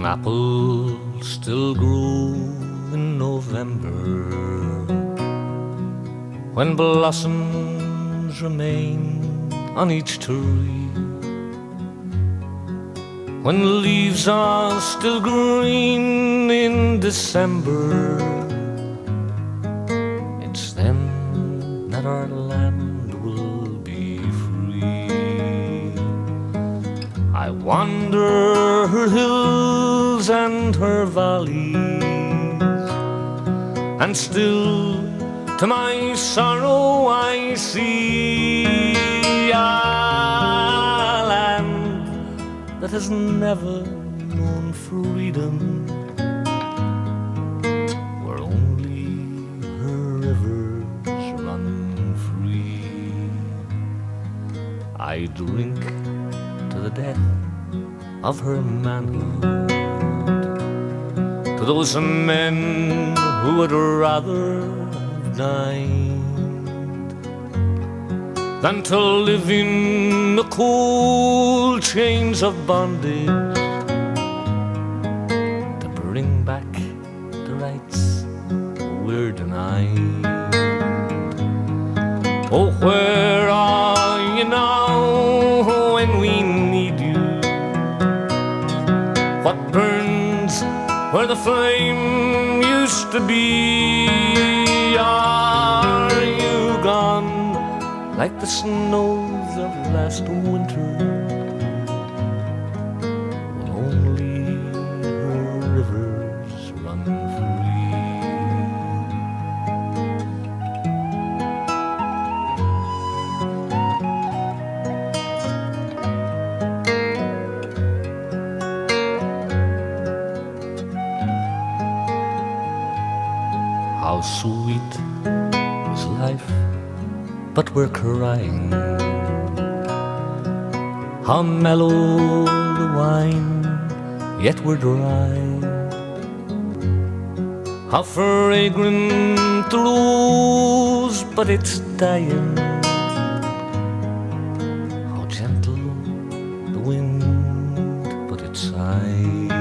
Apples still grow in November, when blossoms remain on each tree, when leaves are still green in December. It's then that our land will be free. I wander her hills and her valleys, and still to my sorrow I see a land that has never known freedom, where only her rivers run free. I drink to the death of her manhood, to those men who would rather have died than to live in the cold chains of bondage, to bring back the rights we're denied. Oh, where are you now when we need you? What burns where the flame used to be? Are you gone like the snows of last winter? Will only her rivers run free? How sweet is life, but we're crying. How mellow the wine, yet we're dry. How fragrant the rose, but it's dying. How gentle the wind, but it sighs.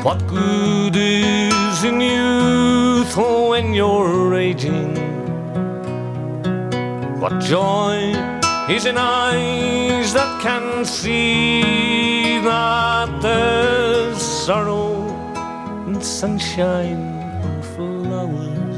What good is in youth when you're aging? What joy is in eyes that can see that there's sorrow and sunshine and flowers